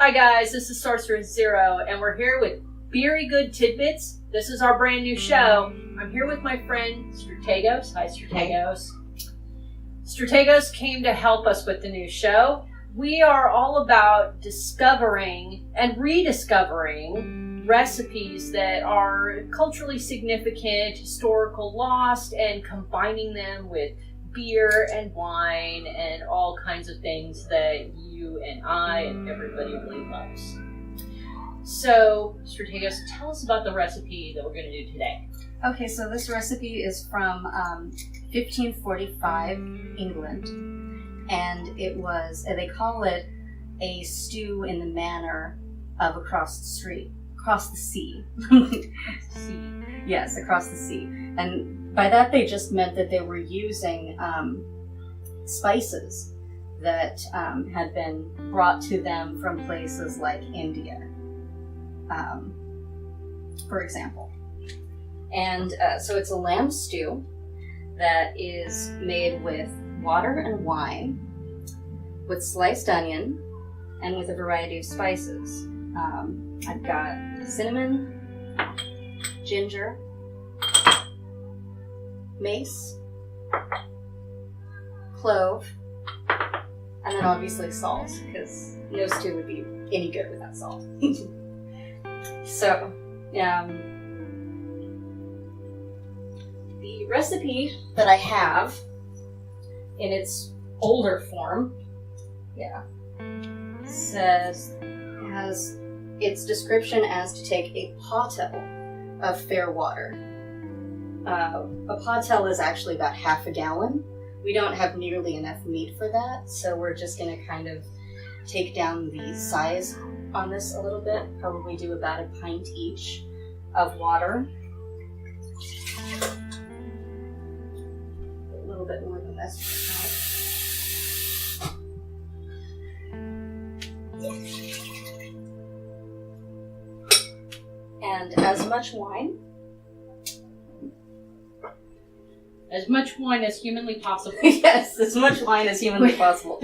Hi guys, this is Sorcerer Zero, and we're here with Beery Good Tidbits. This is our brand new show. I'm here with my friend Strategos. Hi Strategos. Strategos came to help us with the new show. We are all about discovering and rediscovering recipes that are culturally significant, historical lost, and combining them with beer and wine and all kinds of things that you and I and everybody really loves. So, Strategos, tell us about the recipe that we're going to do today. Okay, so this recipe is from 1545 England, and it was, they call it a stew in the manner of across the sea. Yes, across the sea. And by that they just meant that they were using spices that had been brought to them from places like India, for example. And so it's a lamb stew that is made with water and wine, with sliced onion, and with a variety of spices. I've got cinnamon, ginger, mace, clove, and then obviously salt, because no stew would be any good without salt. So, the recipe that I have in its older form, has its description as to take a pottle of fair water. A pottle is actually about half a gallon. We don't have nearly enough meat for that, so we're just going to kind of take down the size on this a little bit, probably do about a pint each of water. A little bit more than this. And as much wine. As much wine as humanly possible. Yes, as much wine as humanly possible.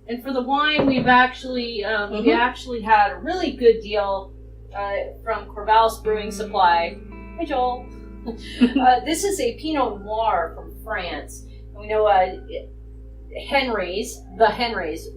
And for the wine, we actually had a really good deal from Corvallis Brewing Supply. Hi, Joel. This is a Pinot Noir from France. And we know the Henrys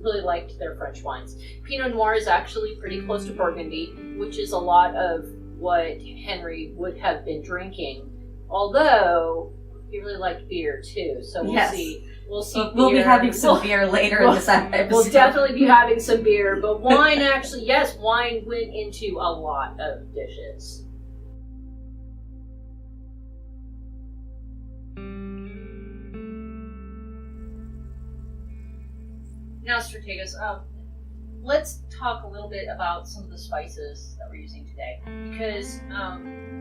really liked their French wines. Pinot Noir is actually pretty close to Burgundy, which is a lot of what Henry would have been drinking. Although he really liked beer too, so we'll see. We'll be having some beer later in this episode. We'll definitely be having some beer, but wine actually, yes, wine went into a lot of dishes. Now, Strategos, let's talk a little bit about some of the spices that we're using today, because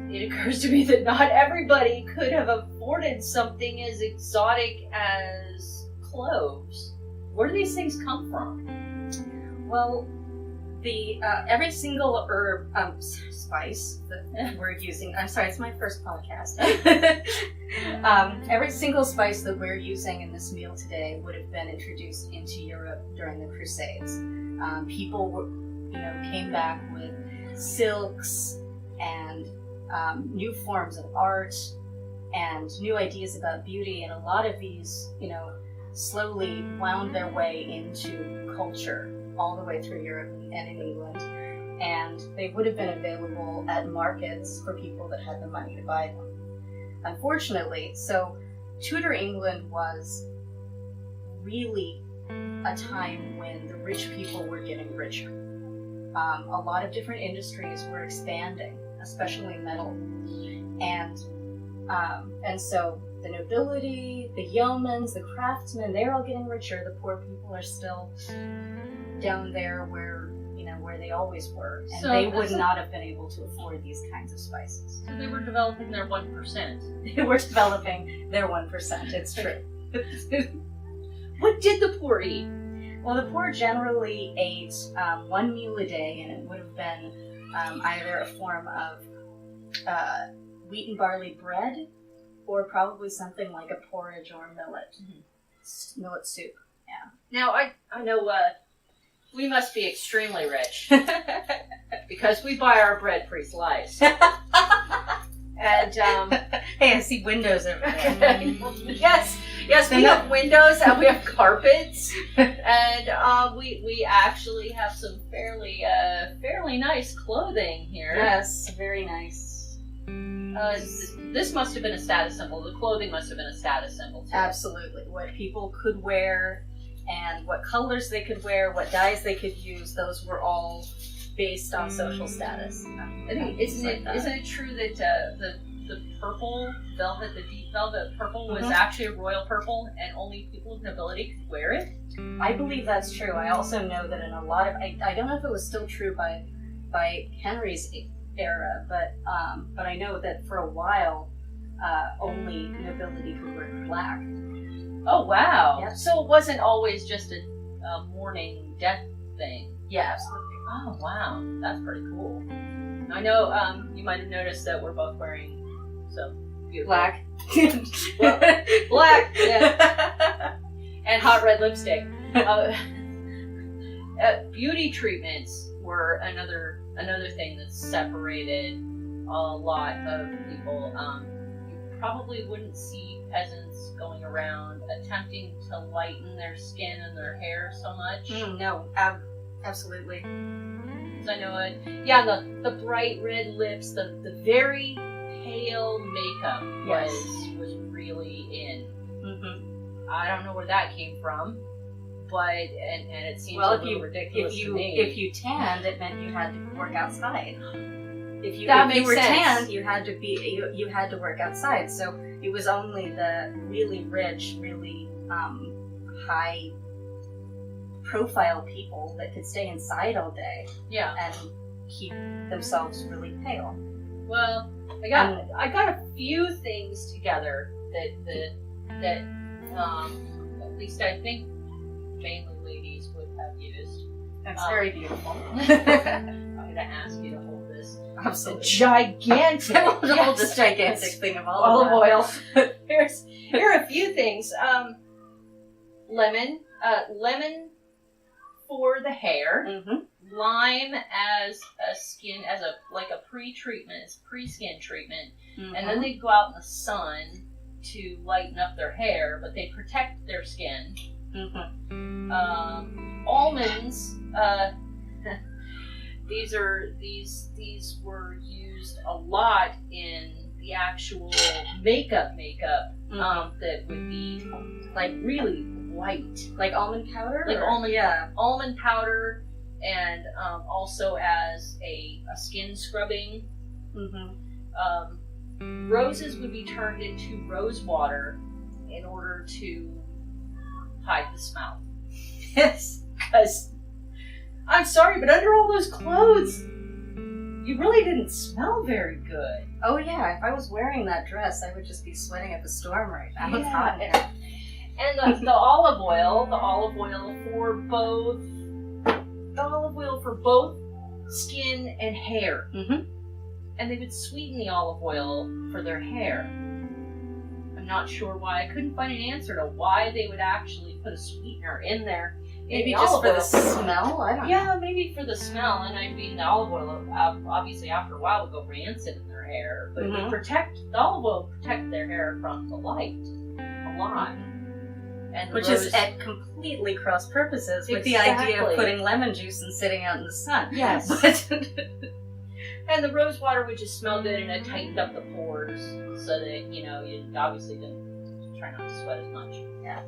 it occurs to me that not everybody could have afforded something as exotic as cloves. Where do these things come from? Well, the every single herb, spice that we're using, I'm sorry, it's my first podcast. Every single spice that we're using in this meal today would have been introduced into Europe during the Crusades. People came back with silks and new forms of art and new ideas about beauty, and a lot of these, slowly wound their way into culture all the way through Europe and in England. And they would have been available at markets for people that had the money to buy them. Unfortunately, so Tudor England was really a time when the rich people were getting richer. A lot of different industries were expanding, especially metal. And so the nobility, the yeomans, the craftsmen, they're all getting richer. The poor people are still down there where they always were. And they would not have been able to afford these kinds of spices. So they were developing their 1%. They were developing their 1%, it's true. What did the poor eat? Well, the poor generally ate one meal a day, and it would have been either a form of wheat and barley bread or probably something like a porridge or millet. Millet soup. Now, I know we must be extremely rich because we buy our bread pre-sliced. And, hey, I see windows over there. yes, we have windows and we have carpets, and we actually have some fairly nice clothing here. Yes, very nice. This must have been a status symbol. The clothing must have been a status symbol too. Absolutely. What people could wear and what colors they could wear, what dyes they could use, those were all based on social status. I think, isn't it true that the purple velvet, the deep velvet purple, was actually a royal purple, and only people of nobility could wear it? I believe that's true. I also know that in a lot of I don't know if it was still true by Henry's era, but I know that for a while only nobility could wear black. Oh wow! Yep. So it wasn't always just a mourning death thing. Yeah, absolutely. Oh wow, that's pretty cool. I know you might have noticed that we're both wearing some beautiful Black. black, yeah, and hot red lipstick. Beauty treatments were another thing that separated a lot of people. You probably wouldn't see peasants going around attempting to lighten their skin and their hair so much. No, absolutely. Because I know it. Yeah, the bright red lips, the very pale makeup was really in. I don't know where that came from, but and it seems a little ridiculous to me. If you tanned, it meant you had to work outside. If you were sense. tanned, you had to you had to work outside. So it was only the really rich, really high profile people that could stay inside all day. Yeah. And keep themselves really pale. Well, I got a few things together that at least I think mainly ladies would have used. That's very beautiful. I'm gonna ask you to hold this. Absolutely. Gigantic. Hold this gigantic thing of olive oil. Here are a few things. Lemon for the hair. Lime as a skin, as a pre-treatment, as pre-skin treatment, and then they go out in the sun to lighten up their hair, but they protect their skin. Almonds. These were used a lot in the actual makeup. That would be like really white, like almond powder. Almond powder. And also as a skin scrubbing. Roses would be turned into rose water in order to hide the smell. Yes, because I'm sorry, but under all those clothes, you really didn't smell very good. Oh yeah, if I was wearing that dress, I would just be sweating up a storm right now. Yeah. It's hot in here. And the olive oil for both skin and hair. And they would sweeten the olive oil for their hair. I'm not sure why. I couldn't find an answer to why they would actually put a sweetener in there. Maybe just for the smell? I don't know. Yeah, maybe for the smell. And I mean, the olive oil, obviously after a while, would go rancid in their hair. But it would the olive oil would protect their hair from the light a lot. And which is at completely cross purposes with the idea of putting lemon juice and sitting out in the sun. Yes. And the rose water would just smell good, and it tightened up the pores so that, you obviously didn't try not to sweat as much. Yeah.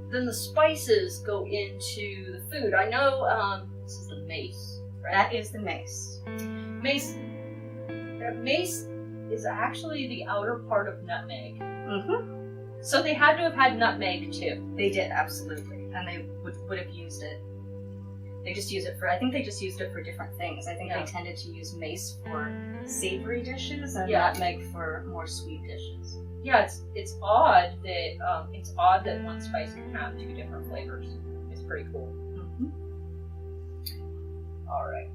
And then the spices go into the food. I know this is the mace, right? That is the mace. Mace is actually the outer part of nutmeg. So they had to have had nutmeg too. They did, absolutely. And they would have used it. I think they just used it for different things. I think they tended to use mace for savory dishes and nutmeg for more sweet dishes. Yeah, it's odd that one spice can have two different flavors. It's pretty cool. All right.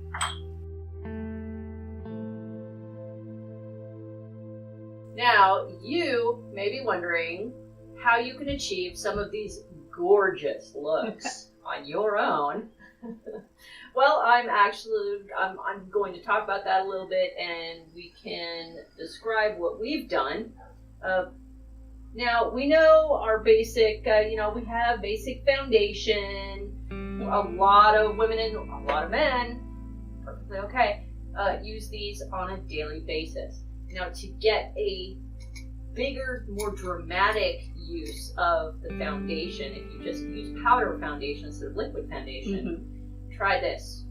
Now, you may be wondering how you can achieve some of these gorgeous looks on your own. Well, I'm going to talk about that a little bit, and we can describe what we've done. Now, we know our basic, we have basic foundation. A lot of women and a lot of men, perfectly okay, use these on a daily basis. Now, to get a bigger, more dramatic use of the foundation, if you just use powder foundation instead of liquid foundation, try this.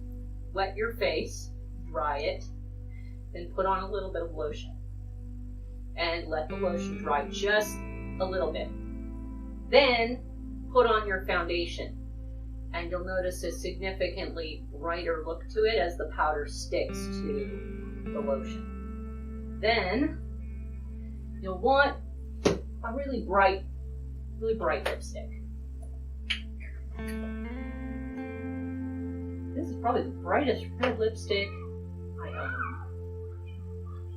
Wet your face, dry it, then put on a little bit of lotion. And let the lotion dry just a little bit. Then put on your foundation. And you'll notice a significantly brighter look to it as the powder sticks to the lotion. Then you'll want a really bright lipstick. This is probably the brightest red lipstick I own.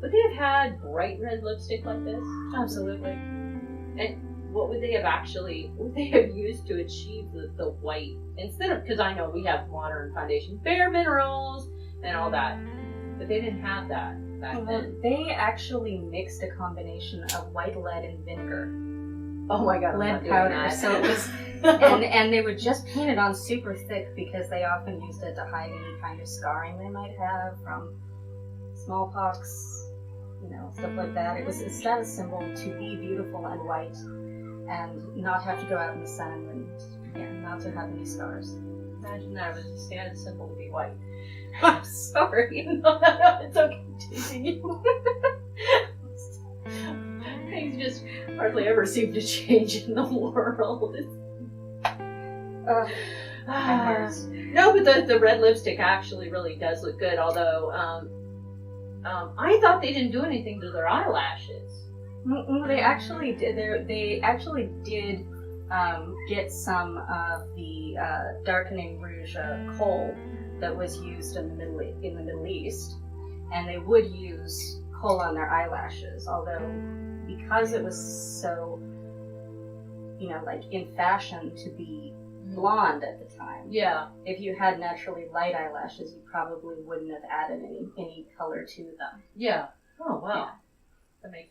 Would they have had bright red lipstick like this? Absolutely. And what would they have used to achieve the white? Instead of, because I know we have modern foundation, bare minerals and all that, but they didn't have that back then. They actually mixed a combination of white lead and vinegar. Oh my god, lead powder. So it was, and they would just paint it on super thick because they often used it to hide any kind of scarring they might have from smallpox, stuff like that. It was a status symbol to be beautiful and white, and not have to go out in the sun, and not to have any scars. Imagine that it was a status symbol to be white. I'm sorry. No, it's okay. Continue. Things just hardly ever seem to change in the world. No, but the red lipstick actually really does look good. Although I thought they didn't do anything to their eyelashes. They actually did. They actually did get some of the darkening rouge kohl that was used in the Middle East, and they would use kohl on their eyelashes. Although, because it was so, in fashion to be blonde at the time. Yeah. If you had naturally light eyelashes, you probably wouldn't have added any color to them. Yeah. Oh wow. Yeah. That makes.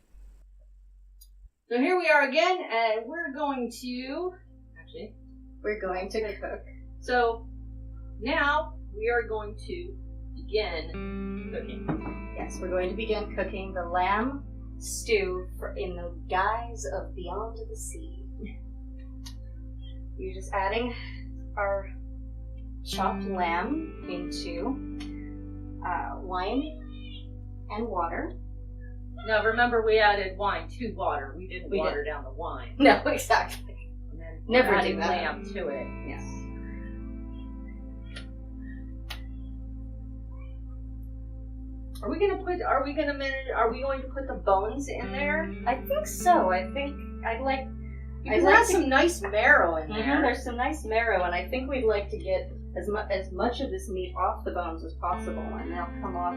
So here we are again, and we're going to cook. So now we are going to begin cooking. Yes, we're going to begin cooking the lamb stew in the guise of Beyond the Sea. We're just adding our chopped lamb into wine and water. Now remember, we added wine to water. We didn't water down the wine. No, exactly. And then never adding do that. Lamb to it. Yes. Are we going to put the bones in there? I think so. Because there's some nice marrow in there. There's some nice marrow, and I think we'd like to get as much of this meat off the bones as possible, and they'll come off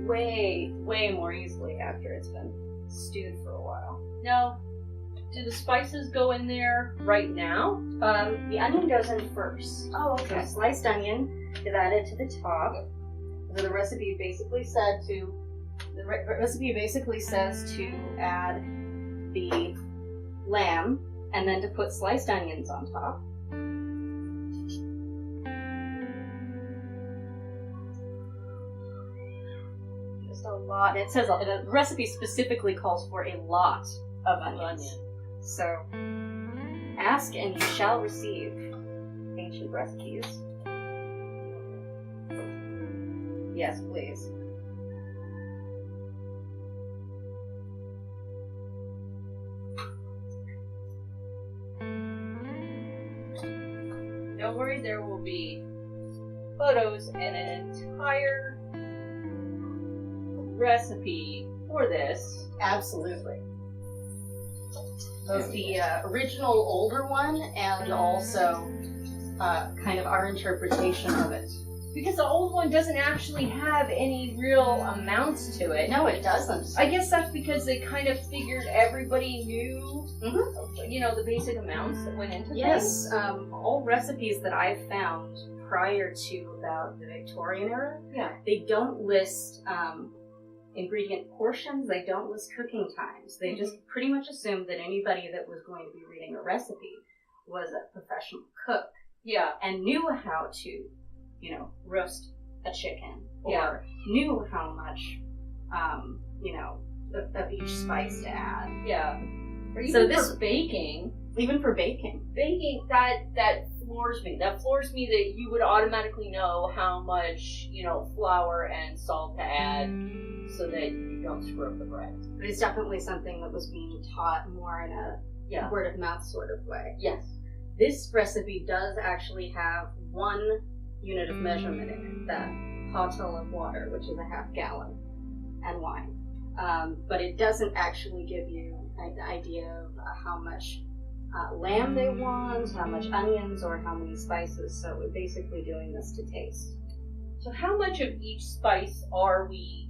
way, way more easily after it's been stewed for a while. Now, do the spices go in there right now? The onion goes in first. Oh, okay. So sliced onion is added to the top. So the recipe basically says to add the lamb and then to put sliced onions on top. Just a lot. It says the recipe specifically calls for a lot of onions. So ask and you shall receive. Ancient recipes. Yes, please. Don't worry, there will be photos and an entire recipe for this. Absolutely. Both the original older one and also kind of our interpretation of it Because the old one doesn't actually have any real amounts to it. No, it doesn't. I guess that's because they kind of figured everybody knew, you know, the basic amounts that went into Yes, all recipes that I've found prior to about the Victorian era, they don't list ingredient portions, they don't list cooking times. They just pretty much assumed that anybody that was going to be reading a recipe was a professional cook. Yeah. And knew how to, you know, roast a chicken, or knew how much, you know, of each spice to add. Yeah. Or even So this for baking. Even for baking. Baking, that floors me. That floors me that you would automatically know how much, you know, flour and salt to add so that you don't screw up the bread. But it's definitely something that was being taught more in a word of mouth sort of way. Yes. This recipe does actually have one unit of measurement in it, the pottle of water, which is a half gallon, and wine. But it doesn't actually give you an idea of how much lamb they want, how much onions, or how many spices. So we're basically doing this to taste. So how much of each spice are we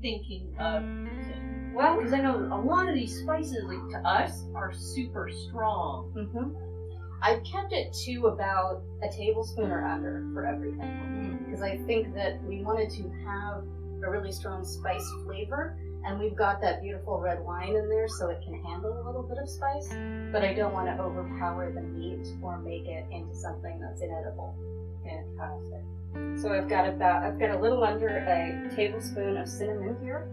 thinking of using? Well, because I know a lot of these spices, like to us, are super strong. I've kept it to about a tablespoon or under for everything, because I think that we wanted to have a really strong spice flavor, and we've got that beautiful red wine in there, so it can handle a little bit of spice, but I don't want to overpower the meat or make it into something that's inedible. Fantastic. So I've got a little under a tablespoon of cinnamon here,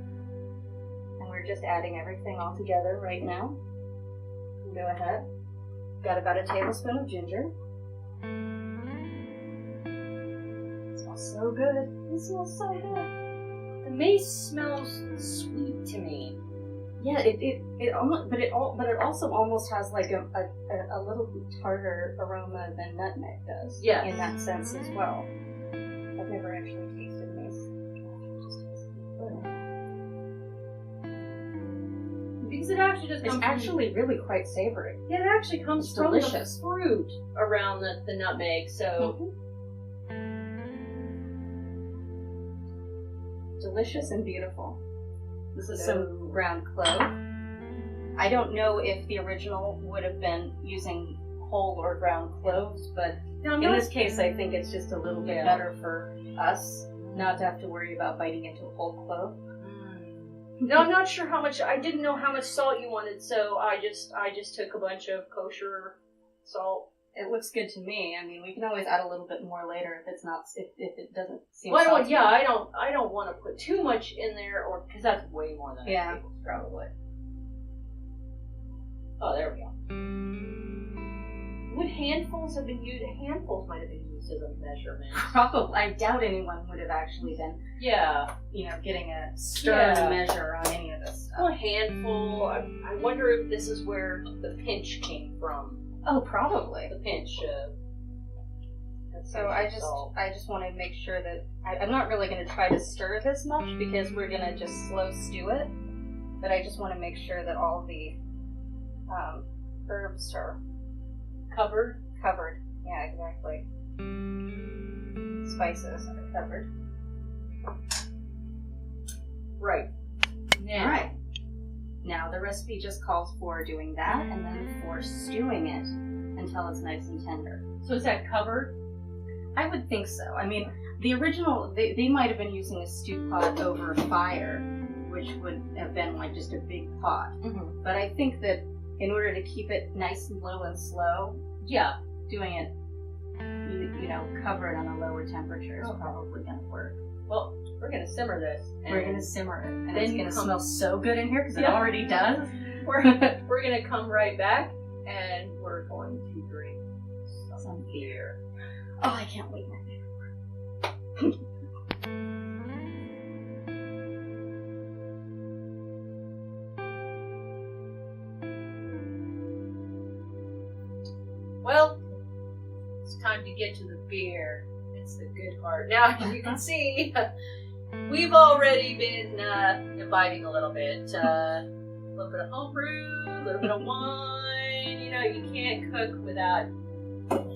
and we're just adding everything all together right now. Go ahead. Got about a tablespoon of ginger. It smells so good. It smells so good. The mace smells sweet to me. Yeah, it almost, but it also almost has like a little tartar aroma than nutmeg does. Yes. In that sense as well. I've never actually tasted mace. Because it actually just comes It's actually really quite savory. Yeah, it actually comes It's from delicious. the fruit around the nutmeg, so... Delicious and beautiful. This is some ground clove. I don't know if the original would have been using whole or ground cloves, but in this case I think it's just a little bit better for us not to have to worry about biting into a whole clove. No, I'm not sure how much. I didn't know how much salt you wanted, so I just took a bunch of kosher salt. It looks good to me. I mean, we can always add a little bit more later if it's not if it doesn't seem. Well, salty. I don't want to put too much in there, or because that's way more than a tablespoon. Probably. Oh, there we go. Would handfuls have been used? Handfuls might have been used as a measurement. Probably. I doubt anyone would have actually been. Yeah. You know, getting a stern measure on any of this stuff. Well, a handful. I wonder if this is where the pinch came from. Oh, probably. The pinch. So I just want to make sure that I'm not really going to try to stir this much because we're going to just slow stew it. But I just want to make sure that all the herbs are covered. Yeah, exactly. Spices are covered. Right. Now. All right. Now the recipe just calls for doing that and then for stewing it until it's nice and tender. So is that covered? I would think so. I mean, the original, they might have been using a stew pot over a fire, which would have been like just a big pot. Mm-hmm. But I think that in order to keep it nice and low and slow, doing it, you know, cover it on a lower temperature is probably going to work. Well, we're going to simmer this. We're going to simmer it. And then it's going to smell so good in here because it already does. We're going to come right back and we're going to drink some beer. Oh, I can't wait. My favorite word. Well, it's time to get to the beer. It's the good part. Now, as you can see, we've already been imbibing a little bit. A little bit of homebrew, a little bit of wine. You know, you can't cook without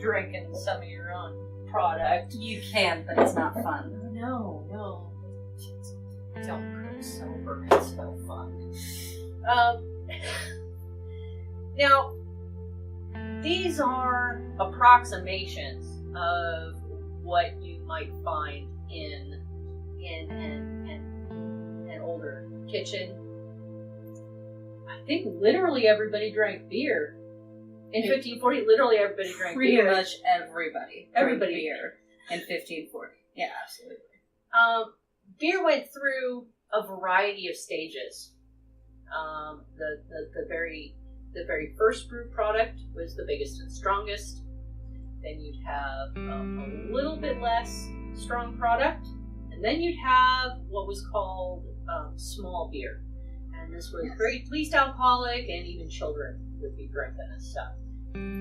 drinking some of your own product. You can, but it's not fun. No. Don't go sober. It's no fun. Now, these are approximations of what you might find in an older kitchen. I think literally everybody drank beer. In 1540, literally everybody drank beer. Pretty much everybody drank beer in 1540. Yeah, absolutely. Beer went through a variety of stages. The very first brew product was the biggest and strongest. Then you'd have a little bit less strong product, and then you'd have what was called small beer, and this was very least alcoholic, and even children would be drinking this stuff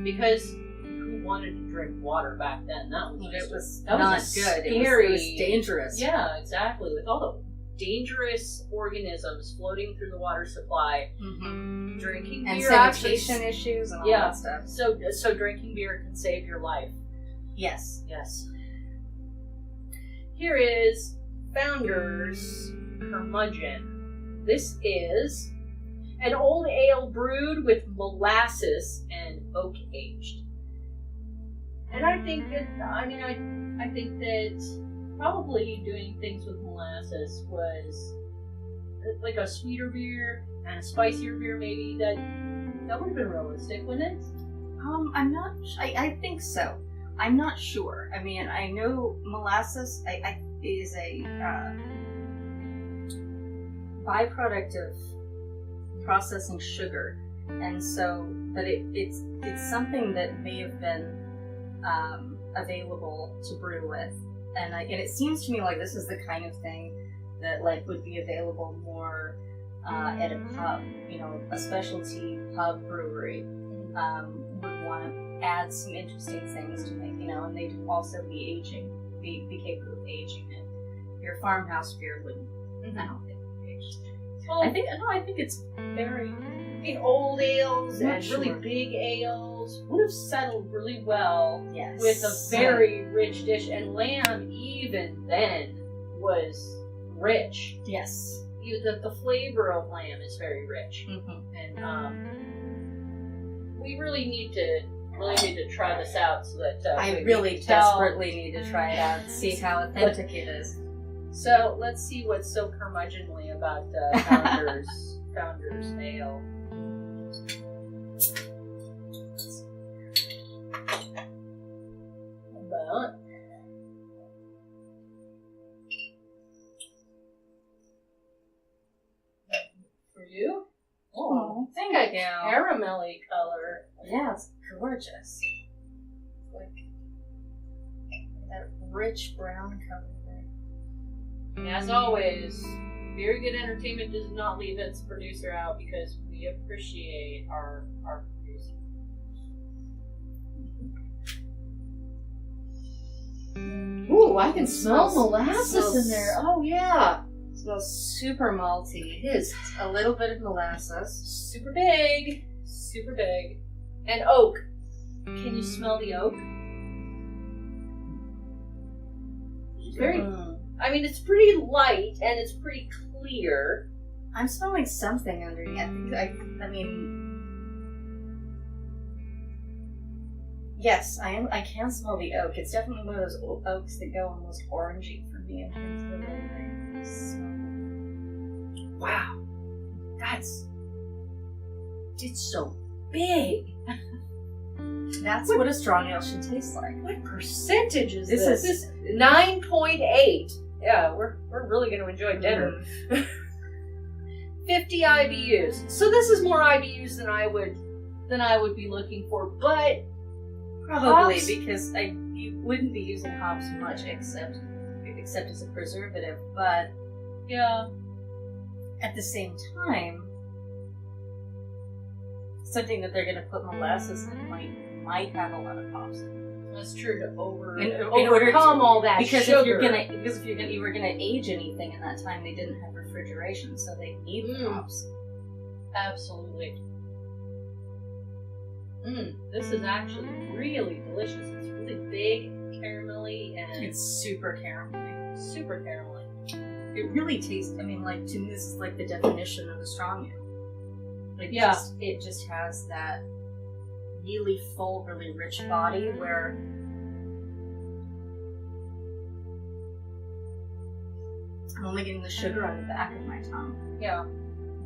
because who wanted to drink water back then? That was not good. It was dangerous. Yeah, exactly. With all the dangerous organisms floating through the water supply, drinking beer and sanitation issues and all that stuff. So drinking beer can save your life. Yes. Here is Founder's Curmudgeon. This is an old ale brewed with molasses and oak aged. And I think that probably doing things with molasses was like a sweeter beer and a spicier beer, maybe that would have been realistic, wouldn't it? I think so. I'm not sure. I mean, I know molasses is a byproduct of processing sugar, and so, but it's something that may have been available to brew with, and it seems to me like this is the kind of thing that would be available more at a pub, a specialty pub brewery would want to add some interesting things to make, and they'd also be capable of aging it. Your farmhouse beer wouldn't. I don't think it would be aged. Well, I think it's very. Old ales and really sure. big ales would have settled really well Yes. with a very rich dish, and lamb even then was rich. Yes. The flavor of lamb is very rich, and we really need to try this out so that I really desperately need to try it out and see how authentic it is. So let's see what's so curmudgeonly about Founder's Ale. For you? Oh, thank you. Caramelly color. Yeah, it's gorgeous. Like that rich brown color there. And as always, Very Good Entertainment does not leave its producer out because we appreciate our producer. Ooh, I can smell molasses in there. Oh, yeah. It smells super malty. It is. A little bit of molasses. Super big. Super big. And oak. Can you smell the oak? Very. I mean, it's pretty light and it's pretty clear. I'm smelling something underneath. I mean, yes, I can smell the oak. It's definitely one of those oaks that go almost orangey for me in terms of the way they smell. Wow, it's so big. That's what a strong ale should taste like. What percentage is this? This is 9.8. Yeah, we're really going to enjoy dinner. 50 IBUs. So this is more IBUs than I would be looking for, but probably hops, because you wouldn't be using hops much except as a preservative. But yeah, at the same time, something that they're going to put molasses in might have a lot of hops. That's true to overcome all that because sugar. if you were gonna age anything in that time, they didn't have refrigeration, so they need the hops. Absolutely. This is actually really delicious. It's really big, caramelly, and It's super caramelly. super caramelly. It really tastes, I mean, like, to me, this is like the definition of a strong ale. Like, Yeah. it just has that really full, really rich body where I'm only getting the sugar on the back of my tongue. Yeah.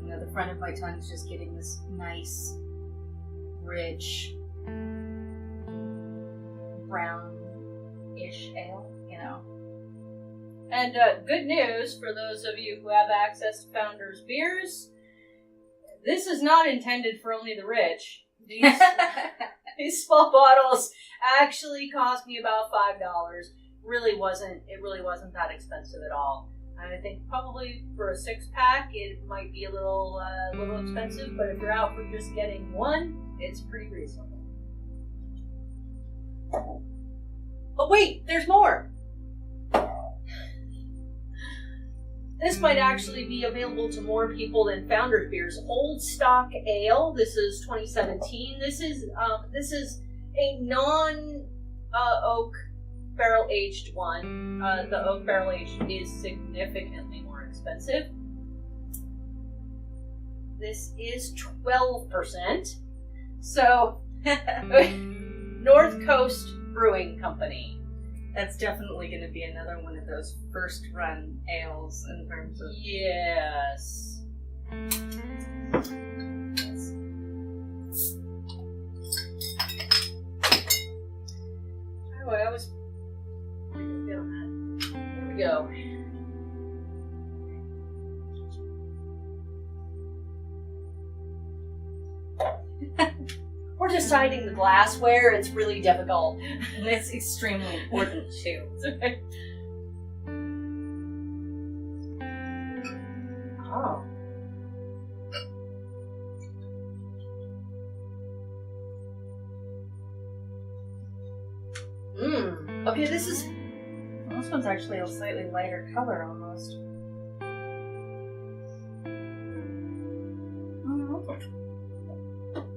You know, the front of my tongue is just getting this nice, rich, brown-ish ale, you know. And good news for those of you who have access to Founders beers. This is not intended for only the rich. These small bottles actually cost me about $5. It really wasn't that expensive at all. I think probably for a 6-pack it might be a little expensive, but if you're out for just getting one, it's pretty reasonable. But wait, there's more! This might actually be available to more people than Founders Beer's Old Stock Ale. This is 2017. This is a non-oak barrel-aged one. The oak barrel-aged is significantly more expensive. This is 12%. So, North Coast Brewing Company. That's definitely going to be another one of those first-run ales in terms of... Yes. Oh, I was pretty good on that. Here we go. We're deciding the glassware. It's really difficult. And it's extremely important, too. Oh. Okay, this is... Well, this one's actually a slightly lighter color, almost.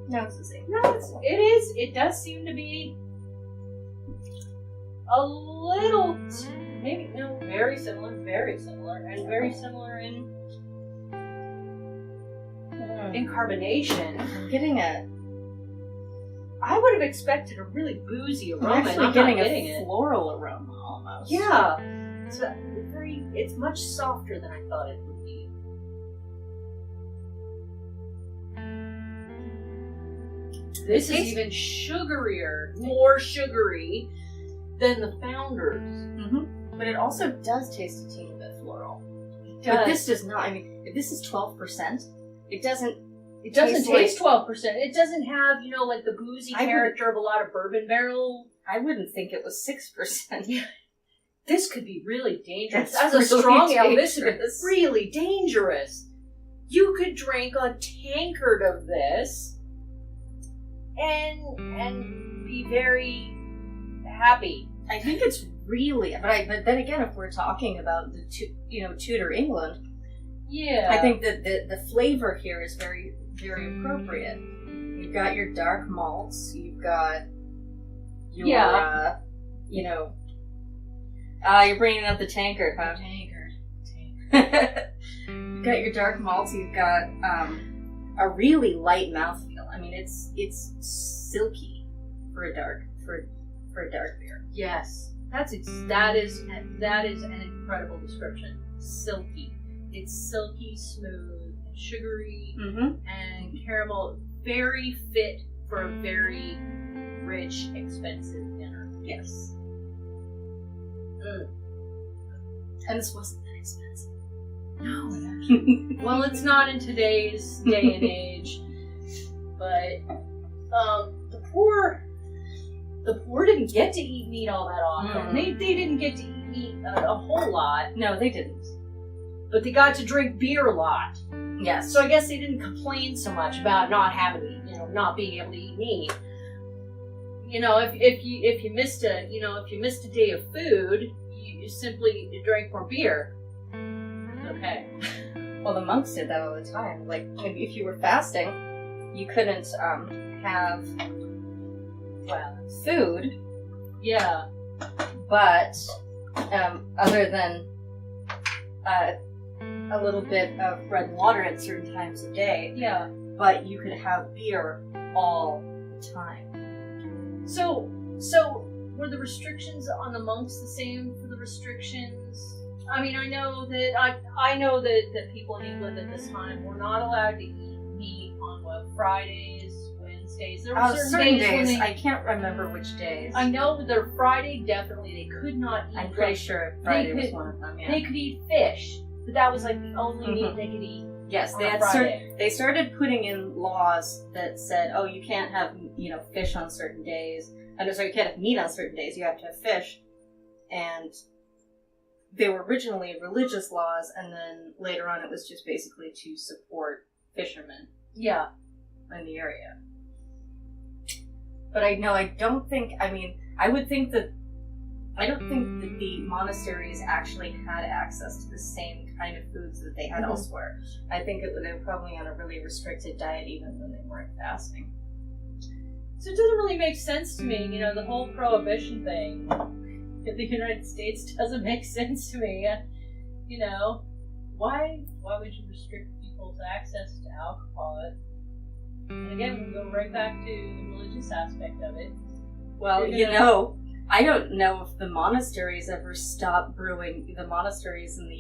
No, it's the same. No, it does seem to be a little, maybe, no, very similar, and very similar in carbonation. I'm getting I would have expected a really boozy aroma. I'm actually and getting not a floral aroma, almost. Yeah. It's much softer than I thought it would be. This is even sugarier, more sugary than the Founders. Mm-hmm. But it also does taste a teeny bit floral. It But does. this does not, I mean, if this is 12%, it doesn't taste 12%. It doesn't have, like the boozy character of a lot of bourbon barrel. I wouldn't think it was 6%. Yeah. This could be really dangerous. That's As a really strong ale, this would be dangerous. really dangerous. You could drink a tankard of this and be very happy. I think it's really, but then again, if we're talking about the Tudor England, Yeah. I think that the flavor here is very, very appropriate. You've got your dark malts, you've got your, you're bringing up the tankard, huh? Tankard. You've got your dark malts, you've got a really light mouthfeel. I mean, it's silky for a dark beer. Yes. That is an incredible description. Silky. It's silky, smooth, and sugary, and caramel. Very fit for a very rich, expensive dinner. Yes. And this wasn't that expensive. No. Well, it's not in today's day and age. But the poor didn't get to eat meat all that often. They didn't get to eat meat a whole lot. No, they didn't. But they got to drink beer a lot. Yes. So I guess they didn't complain so much about not being able to eat meat. If you missed a day of food, you simply drank more beer. Okay. Well, the monks did that all the time. Like, if you were fasting, you couldn't have food. Yeah. But other than a little bit of red water at certain times of day, Yeah. but you could have beer all the time. So were the restrictions on the monks the same for the restrictions? I mean, I know that people in England at this time were not allowed to eat meat on Fridays, Wednesdays. There were certain days when I can't remember which days. I know that their Friday definitely they could not eat. I'm pretty sure Friday was one of them. Yeah. They could eat fish, but that was like the only meat they could eat. Yes, they started putting in laws that said, oh, you can't have fish on certain days. You can't have meat on certain days. You have to have fish, and they were originally religious laws, and then later on it was just basically to support fishermen. Yeah, in the area. But I don't think the monasteries actually had access to the same kind of foods that they had elsewhere. I think they were probably on a really restricted diet even when they weren't fasting. So it doesn't really make sense to me, the whole prohibition thing in the United States doesn't make sense to me. Why would you restrict people's access to alcohol? And again, we go right back to the religious aspect of it. Well, I don't know if the monasteries in the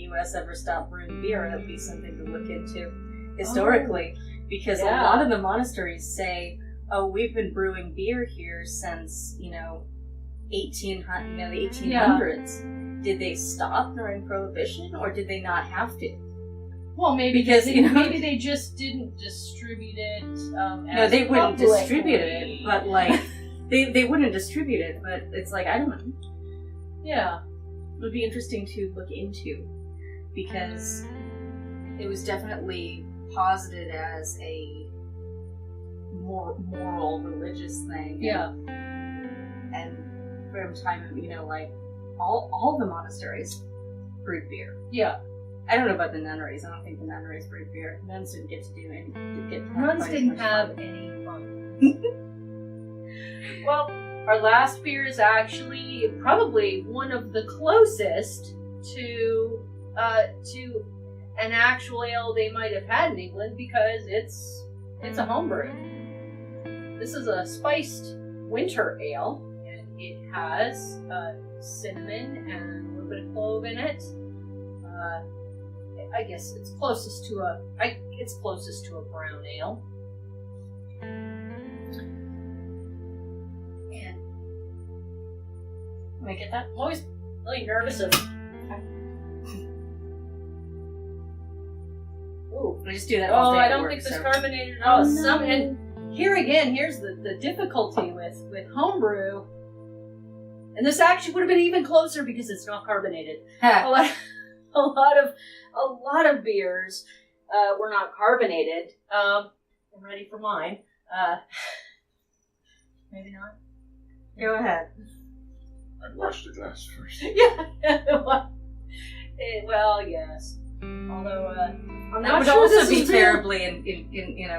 U.S. ever stopped brewing beer. That would be something to look into historically, because a lot of the monasteries say, oh, we've been brewing beer here since, the 1800s. Yeah. Did they stop during Prohibition, or did they not have to? Well, maybe because maybe they just didn't distribute it. No, they wouldn't distribute it, but they wouldn't distribute it. But it's I don't know. Yeah, it would be interesting to look into, because it was definitely posited as a more moral, religious thing. Yeah, and from time all the monasteries brewed beer. Yeah. I don't know about the nunneries. I don't think the nunneries brewed beer. Nuns didn't get to do any. Nuns didn't have any fun. Well, our last beer is actually probably one of the closest to an actual ale they might have had in England, because it's a homebrew. This is a spiced winter ale, and it has cinnamon and a little bit of clove in it. I guess it's closest to a brown ale. And let me get that. I'm always really nervous of. Ooh, I just do that all day. I don't think this carbonated at all. No. And here again, here's the difficulty with homebrew. And this actually would have been even closer because it's not carbonated. A lot of beers were not carbonated. I'm ready for mine. Maybe not. Go ahead. I'd wash the glass first. Yeah. Well, yes. Although I'm that not would sure also this be is terribly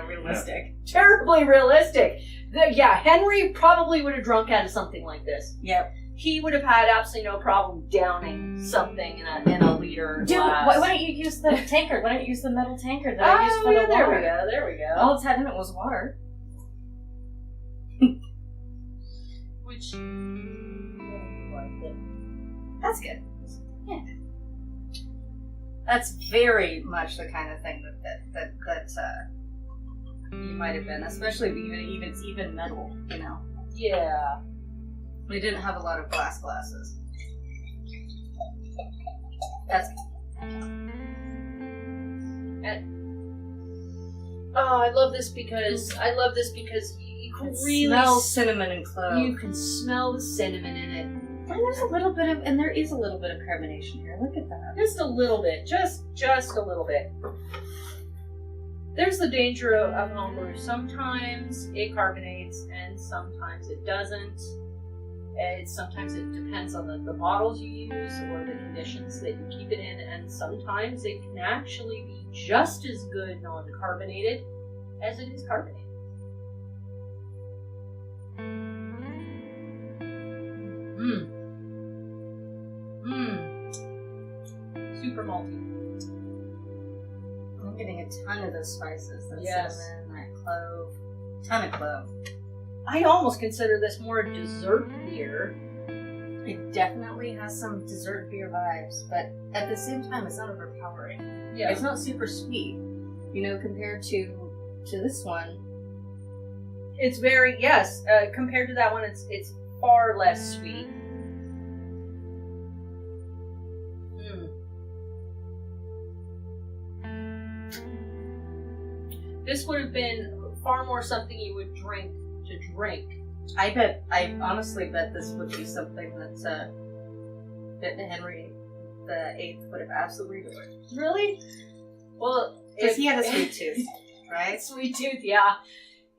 realistic. Yeah. Terribly realistic. Henry probably would have drunk out of something like this. Yep. He would have had absolutely no problem downing something in a liter glass. Why don't you use the tankard? Why don't you use the metal tankard that I used for the water? There we go. All it's had in it was water. Which... That's good. Yeah. That's very much the kind of thing that you might have been, especially even metal, Yeah. We didn't have a lot of glasses. That's good. I love this because you can really smell cinnamon and clove. You can smell the cinnamon in it. And there is a little bit of carbonation here. Look at that. Just a little bit. Just a little bit. There's the danger of homebrew. Sometimes it carbonates and sometimes it doesn't. Sometimes it depends on the bottles you use or the conditions that you keep it in, and sometimes it can actually be just as good non-carbonated as it is carbonated. of those spices. That Yes. cinnamon, that clove. Ton of clove. I almost consider this more a dessert beer. It definitely has some dessert beer vibes, but at the same time, it's not overpowering. Yeah. It's not super sweet, compared to this one. It's very, yes, compared to that one, it's far less sweet. This would have been far more something you would drink to drink. I honestly bet this would be something that Henry VIII would have absolutely adored. Really? Well, Because he had a sweet tooth, right? Sweet tooth, yeah.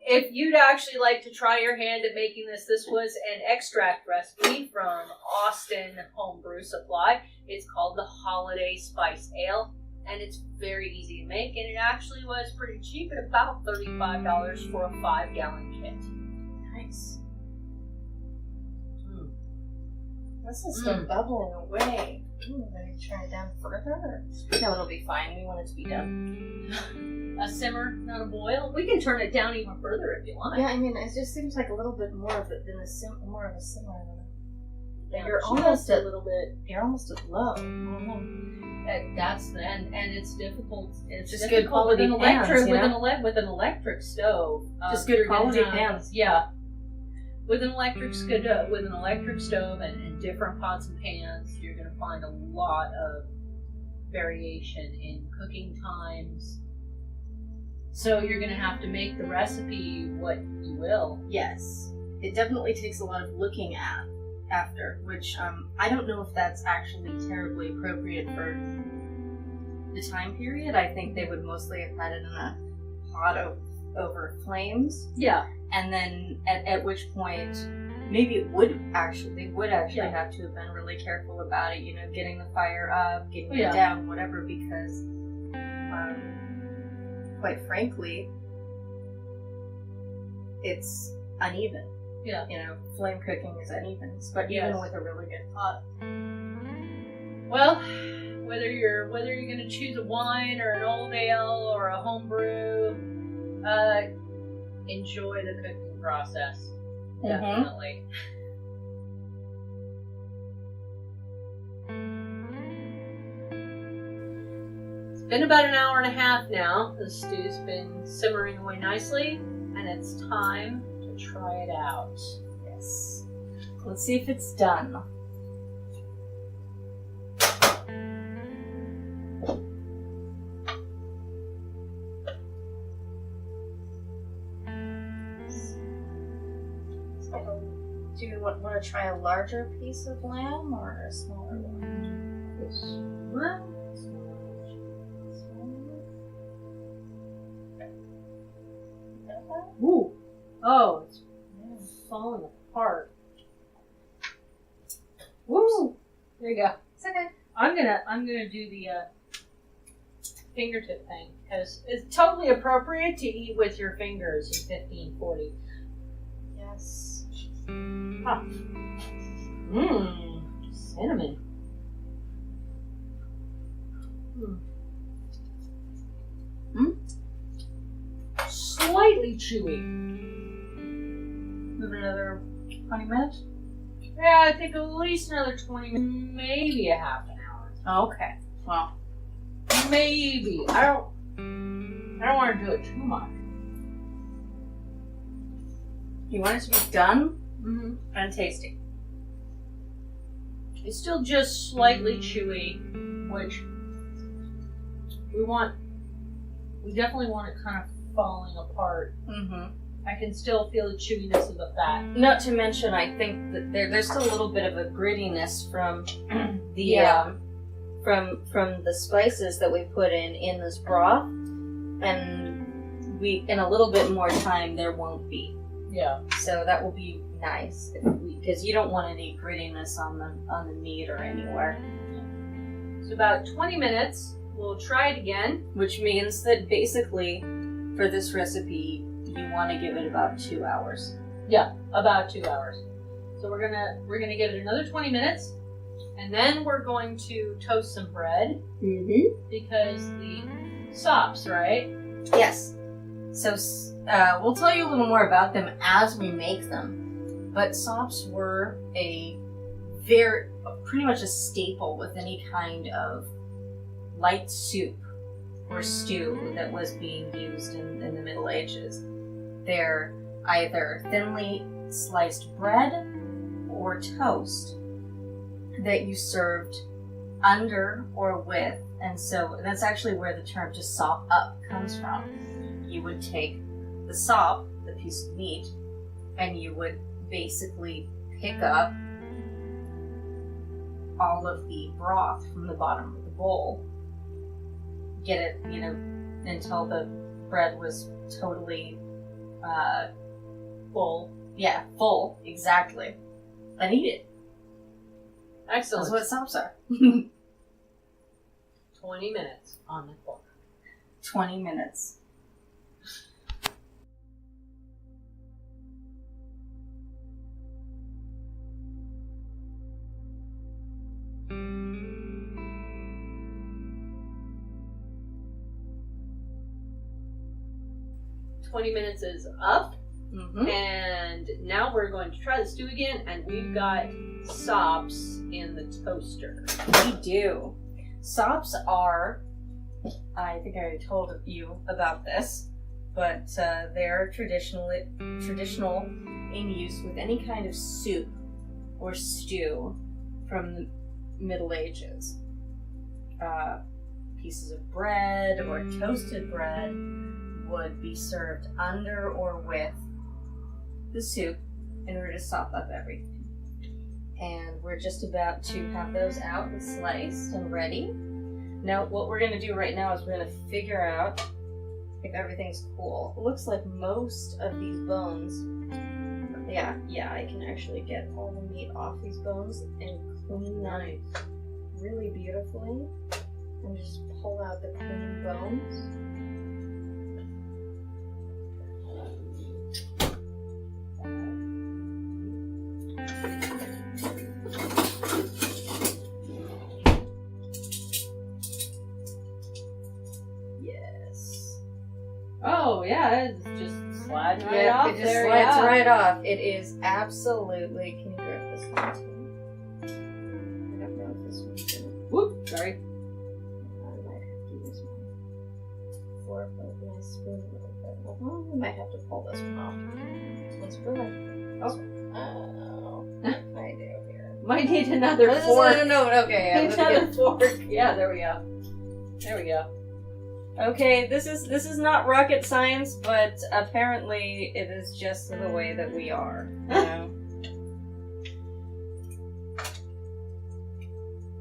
If you'd actually like to try your hand at making this was an extract recipe from Austin Homebrew Supply. It's called the Holiday Spice Ale, and it's very easy to make, and it actually was pretty cheap at about $35 for a 5-gallon kit. Nice. This is still bubbling away. Ooh, are you trying it down further? No, it'll be fine. We want it to be done. A simmer, not a boil. We can turn it down even further if you want. Yeah, I mean, it just seems like a little bit more of it than more of a simmer. Yeah, You're just almost a little bit. You're almost at low. That's and it's difficult. It's Just difficult good quality with an pans, electric with an electric stove. Just good you're gonna quality have- pans. Yeah, with an electric stove and different pots and pans, you're gonna find a lot of variation in cooking times. So you're gonna have to make the recipe what you will. Yes. It definitely takes a lot of looking at after, which I don't know if that's actually terribly appropriate for the time period. I think they would mostly have had it in a pot over flames. Yeah. And then at which point maybe they would actually Yeah. have to have been really careful about it, getting the fire up, getting Yeah. it down, whatever, because quite frankly, it's uneven. Yeah. Flame cooking is uneven, but Yes. even with a really good pot. Well, whether you're going to choose a wine or an old ale or a homebrew, enjoy the cooking process. Definitely. It's been about an hour and a half now. The stew's been simmering away nicely, and it's time to try it out. Yes. Let's see if it's done. Do you want to try a larger piece of lamb or a smaller one? This one. Ooh. Oh, it's falling apart. Woo! There you go. It's okay. I'm gonna do the fingertip thing because it's totally appropriate to eat with your fingers in 1540. Yes. Huh. Cinnamon. Slightly chewy. Move another 20 minutes? Yeah, I think at least another 20 minutes, maybe a half an hour. Oh, okay. Well, Maybe. I don't want to do it too much. you want it to be done Mm-hmm. and tasty. It's still just slightly chewy, which we definitely want it kind of falling apart. Mm-hmm. I can still feel the chewiness of the fat. Not to mention, I think that there's still a little bit of a grittiness from the Yeah. from the spices that we put in this broth, and in a little bit more time there won't be. Yeah. So that will be nice because you don't want any grittiness on the meat or anywhere. So about 20 minutes. We'll try it again. Which means that basically, for this recipe, you want to give it about 2 hours. Yeah, about 2 hours. So we're gonna give it another 20 minutes, and then we're going to toast some bread Mm-hmm. because the sops, right? Yes. So we'll tell you a little more about them as we make them. But sops were pretty much a staple with any kind of light soup or stew that was being used in the Middle Ages. They're either thinly sliced bread or toast that you served under or with, and so that's actually where the term to sop up comes from. You would take the sop, the piece of meat, and you would basically pick up all of the broth from the bottom of the bowl, get it, until the bread was totally Full. Yeah, full, exactly. And eat it. Excellent. That's what sops are. 20 minutes on the clock. 20 minutes. Minutes is up, Mm-hmm. and now we're going to try the stew again, and we've got sops in the toaster. We do. Sops are, I think I already told you about this, but they're traditional in use with any kind of soup or stew from the Middle Ages. Pieces of bread or toasted bread would be served under or with the soup in order to sop up everything. And we're just about to have those out and sliced and ready. Now, what we're going to do right now is we're going to figure out if everything's cool. It looks like most of these bones, yeah, I can actually get all the meat off these bones and clean them really beautifully. And just pull out the clean bones. Oh, yeah, it just slides right Yeah, off. it just there, slides yeah. right off. It is absolutely. Can you grab this one too? I don't know if this one's gonna. Whoop, sorry. I might have to use my fork with my spoon a little bit. Well, we might have to pull this one off. Let's go ahead. Oh, I do here. Might need another Oh, fork. No, okay. I'm gonna Another get- fork. Yeah, there we go. There we go. Okay, this is not rocket science, but apparently it is just the way that we are. You know?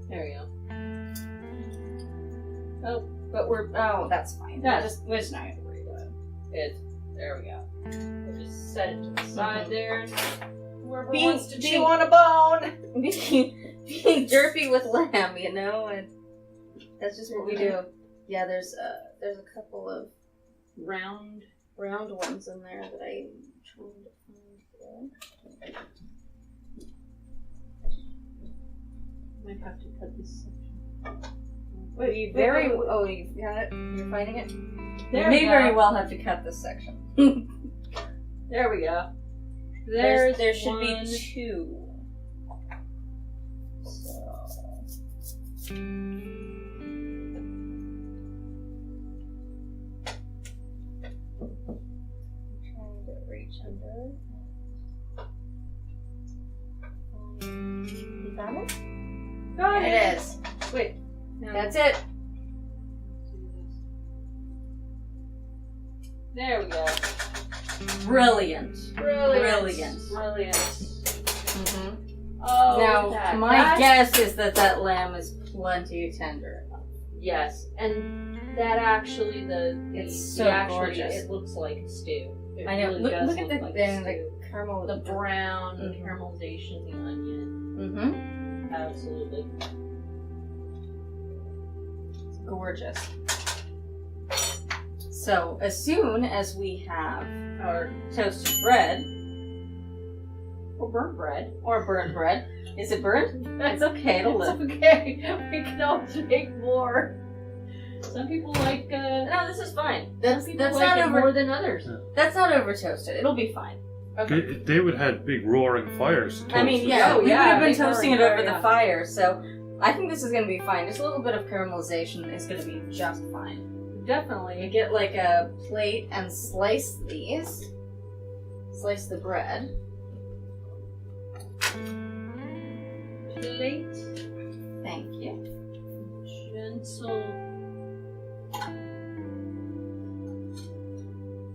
There we go. Oh, that's fine. That's- We're just not gonna worry about it. There we go. We'll just set it to the side there. Whoever Being- wants to being- chew on a bone. Being derpy with lamb, you know, and that's just what we do. Yeah, there's a couple of round ones in there that I'm trying to find here. Might have to cut this section. Wait, you got it? You're finding it? There You may we go. very well have to cut this section. There we go. There There's should be one. 2. So. Trying to reach under. You found it? Got There it. it is. Wait. No. That's it. There we go. Brilliant. Brilliant. Brilliant. Mm-hmm. Oh, Now, that- my that- guess is that lamb is plenty tender enough. Yes, and that actually It's the so actually, gorgeous. It looks like a stew. It I know. really Look does at look the, like the, a the stew. caramel. The brown Mhm. caramelization, the onion. Mm-hmm. Absolutely. It's gorgeous. So, as soon as we have our toasted bread, Or burnt bread. or burnt bread, is it burnt? It's okay, it'll It's live. okay. We can always make more. Some people like. No, this is fine. Some That's people like not it over. more than others. That's not over toasted. It'll be fine. Okay. They would have had big roaring fires. To I mean, toast yeah, it. we would have been big toasting it roaring over fire, the yeah. fire, so I think this is going to be fine. Just a little bit of caramelization is going to be just fine. You Definitely. get like a plate and slice these. Slice the bread. Plate. Thank you. Gentle.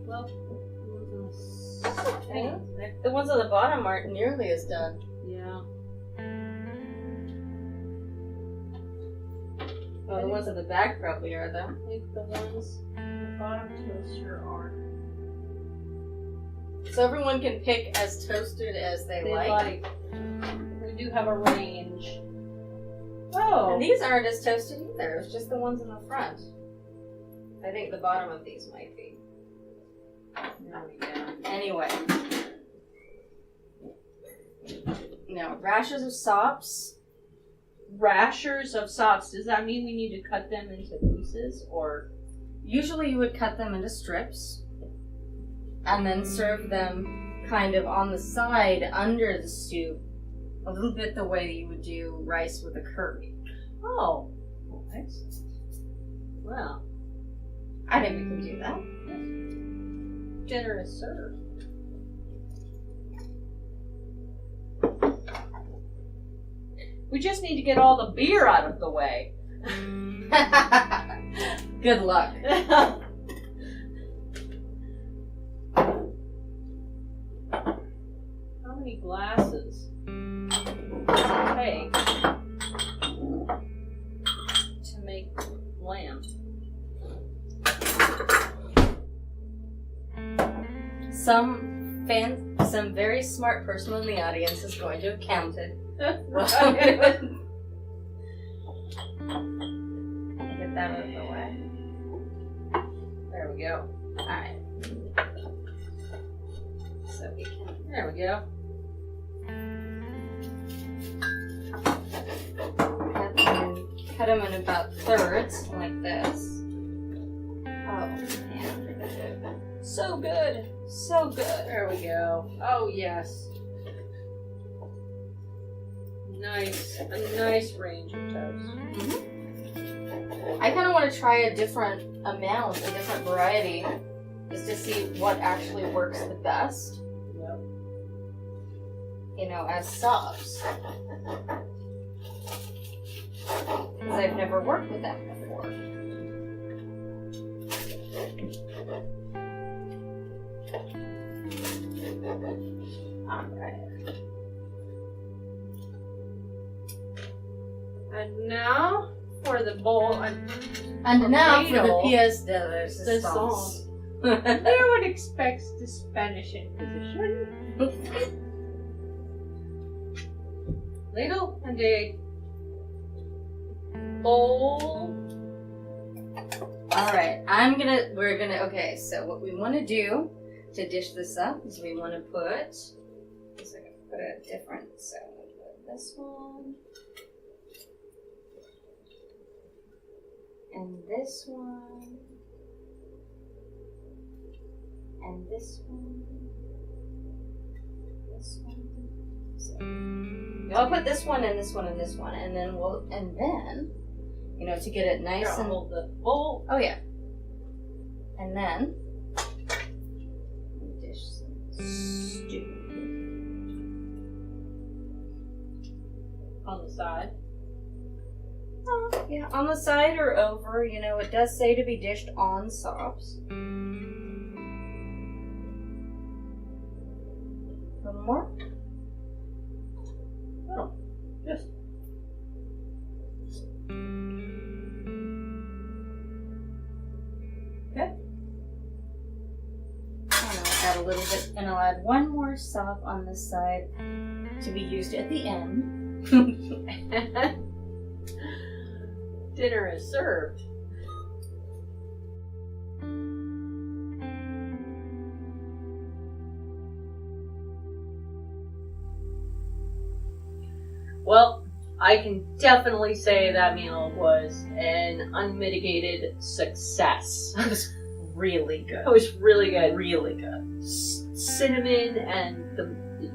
Well, The ones on the bottom aren't nearly as done. yeah. Well, the ones at the back probably are, though. I think the ones on the bottom toaster are. So everyone can pick as toasted as they like. We do have a range. Oh. And these aren't as toasted either. It's just the ones in the front. I think the bottom of these might be. There we go. Anyway. Now, rashers of sops. Rashers of sops. Does that mean we need to cut them into pieces, or? Usually you would cut them into strips. And then serve them kind of on the side under the stew. A little bit the way you would do rice with a curry. Oh. Excellent. Well, I think we can do that. dinner is served. We just need to get all the beer out of the way. Good luck. How many glasses does it take to make lamb? Some very smart person in the audience is going to have counted. Get that out of the way. There we go. Alright. So we can. There we go. Cut them in about thirds, like this. Oh, man. So good. So good. There we go. Oh, yes. Nice. A nice range of toast. I kind of want to try a different amount, a different variety, just to see what actually works the best. Yep. You know, as subs. Because I've never worked with them before. Alright. And now for the bowl. And now for the Ladle. pièce de Resistance. resistance. Everyone expects the Spanish Inquisition. Ladle and a bowl. Alright, okay, so what we want to do to dish this up is we want to put, so I'm going to put a different, so we'll put this one, and this one, and this one, so I'll put this one and this one and this one, and then you know, to get it nice Here, I'll and hold the bowl. oh yeah. And then dish some stew On the side. oh, yeah, on the side or over. You know, it does say to be dished on sops. A little more. Oh, just. Okay. And I'll add a little bit, and I'll add one more sop on this side to be used at the end. Dinner is served. Well, I can definitely say that meal was an unmitigated success. It was really good. It was really good. Really good. Cinnamon and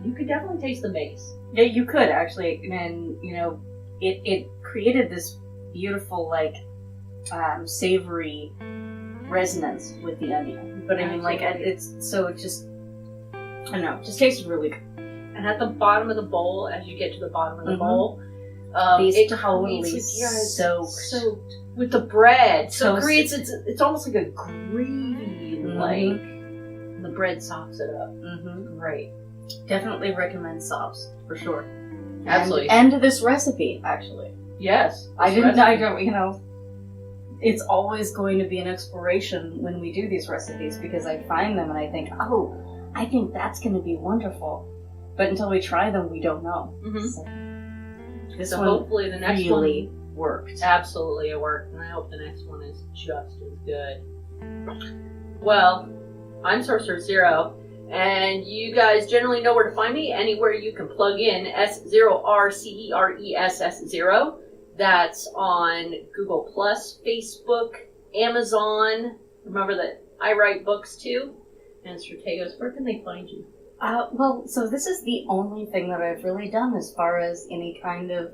you could definitely taste the mace. Yeah, you could actually, and it created this beautiful savory resonance with the onion. But I mean, it just tasted really good. And at the bottom of the bowl, as you get to the bottom of the bowl, it it totally creates soaked with the bread. So it Toasted. creates it's almost like a gravy, like the bread soaks it up. Mm-hmm. Great. Definitely recommend sauce for sure. Absolutely. And this recipe, actually. Yes. It's always going to be an exploration when we do these recipes because I find them and I think, oh, I think that's going to be wonderful. But until we try them, we don't know. Mm-hmm. So this one hopefully the next really one worked. Absolutely, it worked, and I hope the next one is just as good. Well, I'm Sorcerer Zero, and you guys generally know where to find me. Anywhere you can plug in S0RCERESS0. That's on Google Plus, Facebook, Amazon. Remember that I write books too. And Strategos, where can they find you? So this is the only thing that I've really done as far as any kind of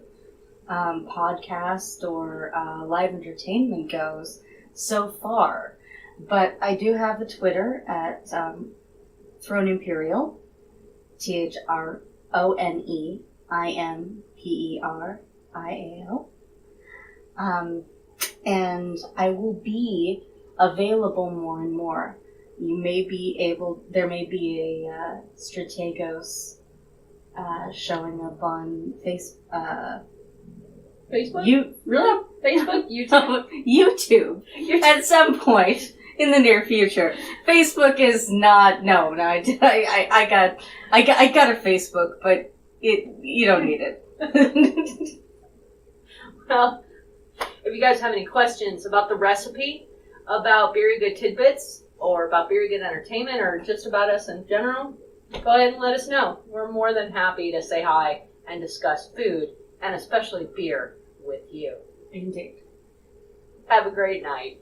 podcast or live entertainment goes so far. But I do have a Twitter at Throne Imperial, ThroneImperial. And I will be available more and more. There may be a Strategos showing up on Facebook? Really? Facebook? YouTube? YouTube at some point in the near future. Facebook is not. No. I got a Facebook, but you don't need it. Well, if you guys have any questions about the recipe, about Beery Good Tidbits, or about Beery Good Entertainment, or just about us in general, go ahead and let us know. We're more than happy to say hi and discuss food, and especially beer, with you. Indeed. Have a great night.